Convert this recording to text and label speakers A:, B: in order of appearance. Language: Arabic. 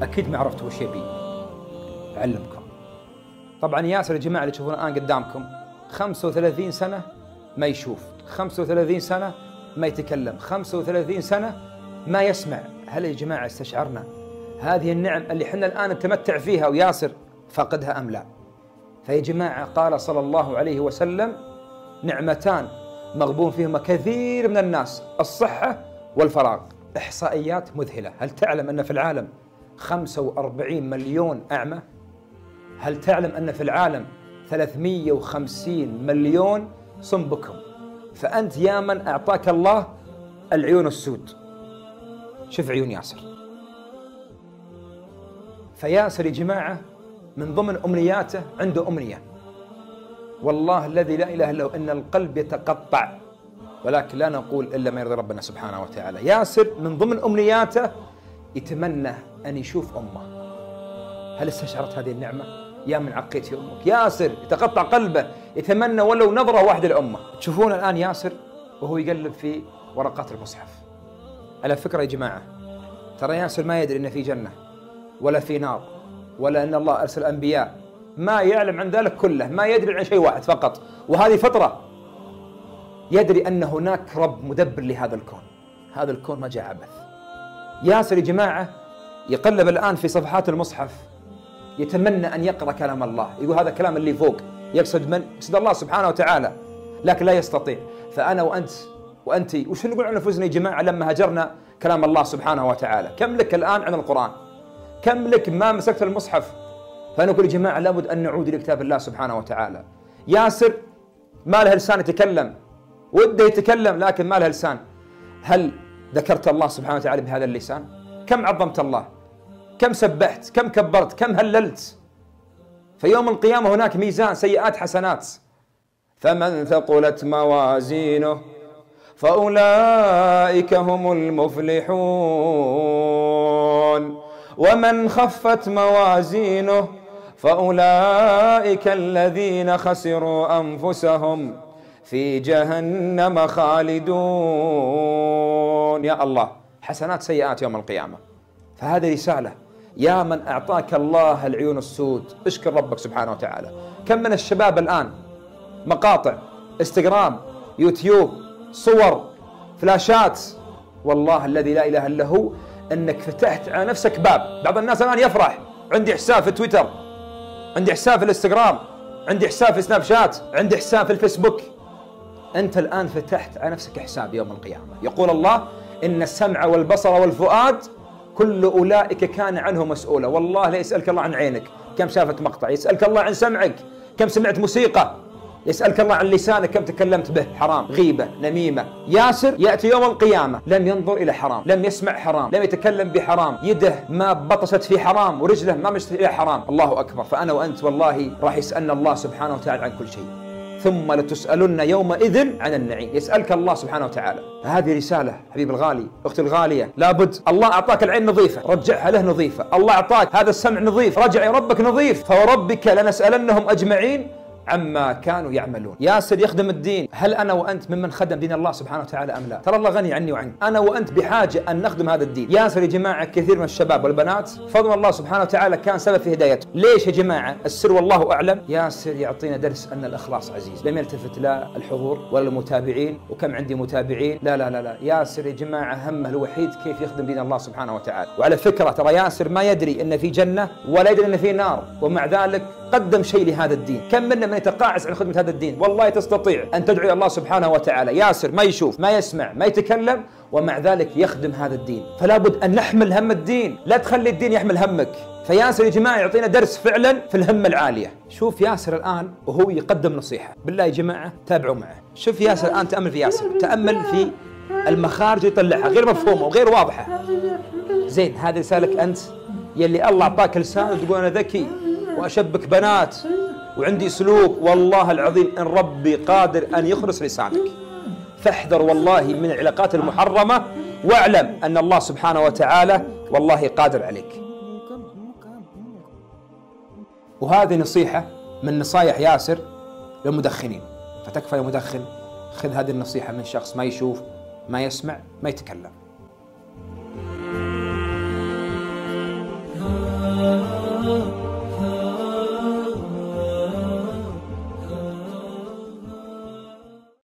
A: أكيد ما عرفتوا وش يبي. أعلمكم. طبعا ياسر يا جماعة اللي تشوفون الآن قدامكم 35 سنة ما يشوف، 35 سنة ما يتكلم، 35 سنة ما يسمع. هل يا جماعة استشعرنا هذه النعم اللي حنا الآن نتمتع فيها وياسر فقدها أم لا؟ فيا جماعة قال صلى الله عليه وسلم: نعمتان مغبون فيهما كثير من الناس، الصحة والفراغ. إحصائيات مذهلة. هل تعلم أن في العالم 45 مليون أعمى؟ هل تعلم أن في العالم 350 مليون صم بكم؟ فأنت يا من أعطاك الله العيون السود. شوف عيون ياسر. فياسر يا جماعة من ضمن أمنياته عنده أمنية، والله الذي لا إله إلا هو، إن القلب يتقطع ولكن لا نقول إلا ما يرضي ربنا سبحانه وتعالى. ياسر من ضمن أمنياته يتمنى أن يشوف أمه. هل استشعرت هذه النعمة؟ يا من عقيت في أمك. ياسر يتقطع قلبه، يتمنى ولو نظرة واحدة لأمه. تشوفون الآن ياسر وهو يقلب في ورقات المصحف. على فكرة يا جماعة، ترى ياسر ما يدري إن في جنة ولا في نار ولا أن الله أرسل أنبياء، ما يعلم عن ذلك كله، ما يدري عن شيء واحد فقط، وهذه فطرة. يدري أن هناك رب مدبر لهذا الكون. هذا الكون ما جاء عبث. ياسر يا جماعة يقلب الآن في صفحات المصحف، يتمنى أن يقرأ كلام الله، يقول هذا كلام اللي فوق، يقصد من؟ يقصد الله سبحانه وتعالى، لكن لا يستطيع. فأنا وأنت وش نقول عن أنفسنا يا جماعة لما هجرنا كلام الله سبحانه وتعالى؟ كم لك الآن عن القرآن؟ كم لك ما مسكت المصحف؟ فنقول يا جماعة لابد أن نعود لكتاب الله سبحانه وتعالى. ياسر ما له لسان يتكلم، وده يتكلم لكن ما له لسان. هل ذكرت الله سبحانه وتعالى بهذا اللسان؟ كم عظمت الله؟ كم سبحت؟ كم كبرت؟ كم هللت؟ فيوم القيامة هناك ميزان سيئات حسنات. فمن ثقلت موازينه فأولئك هم المفلحون، ومن خفت موازينه فأولئك الذين خسروا أنفسهم في جهنم خالدون. يا الله، حسنات سيئات يوم القيامة. فهذه رسالة. يا من أعطاك الله العيون السود، اشكر ربك سبحانه وتعالى. كم من الشباب الآن مقاطع انستغرام، يوتيوب، صور، فلاشات، والله الذي لا إله إلا هو أنك فتحت على نفسك باب. بعض الناس الآن يفرح، عندي حساب في تويتر، عندي حساب في الانستغرام، عندي حساب في سناب شات، عندي حساب في الفيسبوك. أنت الآن فتحت على نفسك حساب يوم القيامة. يقول الله: إن السمع والبصر والفؤاد كل أولئك كان عنه مسؤولا. والله لا يسألك الله عن عينك كم شافت مقطع، يسألك الله عن سمعك كم سمعت موسيقى، يسألك الله عن لسانك كم تكلمت به حرام، غيبة، نميمة. ياسر يأتي يوم القيامة لم ينظر إلى حرام، لم يسمع حرام، لم يتكلم بحرام، يده ما بطشت في حرام، ورجله ما مشت إلى حرام. الله أكبر. فأنا وأنت والله راح يسألنا الله سبحانه وتعالى عن كل شيء، ثم لتسألن يومئذ عن النعيم. يسألك الله سبحانه وتعالى. فهذه رسالة حبيب الغالي، أختي الغالية، لابد. الله أعطاك العين نظيفة، رجعها له نظيفة. الله أعطاك هذا السمع نظيف، رجع يا ربك نظيف. فوربك لنسألنهم أجمعين عما كانوا يعملون. ياسر يخدم الدين. هل أنا وأنت ممن خدم دين الله سبحانه وتعالى أم لا؟ ترى الله غني عني وعنك. أنا وأنت بحاجة أن نخدم هذا الدين. ياسر يا جماعة كثير من الشباب والبنات فضل الله سبحانه وتعالى كان سبب في هدايته. ليش يا جماعة؟ السر والله أعلم. ياسر يعطينا درس أن الإخلاص عزيز، لم يلتفت لا الحضور ولا المتابعين وكم عندي متابعين، لا لا لا لا. ياسر يا جماعة همه الوحيد كيف يخدم دين الله سبحانه وتعالى. وعلى فكرة ترى ياسر ما يدري أن في جنة ولا يدري أن في نار، ومع ذلك قدم شيء لهذا الدين. كم منا من يتقاعس عن خدمة هذا الدين؟ والله تستطيع أن تدعو إلى الله سبحانه وتعالى. ياسر ما يشوف، ما يسمع، ما يتكلم، ومع ذلك يخدم هذا الدين. فلا بد أن نحمل هم الدين، لا تخلي الدين يحمل همك. فياسر يا جماعة يعطينا درس فعلا في الهمة العالية. شوف ياسر الآن وهو يقدم نصيحة، بالله يا جماعة تابعوا معه. شوف ياسر الآن، تأمل في ياسر، تأمل في المخارج يطلعها غير مفهومة وغير واضحة. زين، هذه رسالك أنت يلي الله أعطاك لسان وتقول أنا ذكي وأشبك بنات وعندي سلوك. والله العظيم إن ربي قادر أن يخرس لسانك. فاحذر والله من العلاقات المحرمة، واعلم أن الله سبحانه وتعالى والله قادر عليك. وهذه نصيحة من نصايح ياسر للمدخنين. فتكفى يا مدخن، خذ هذه النصيحة من شخص ما يشوف، ما يسمع، ما يتكلم.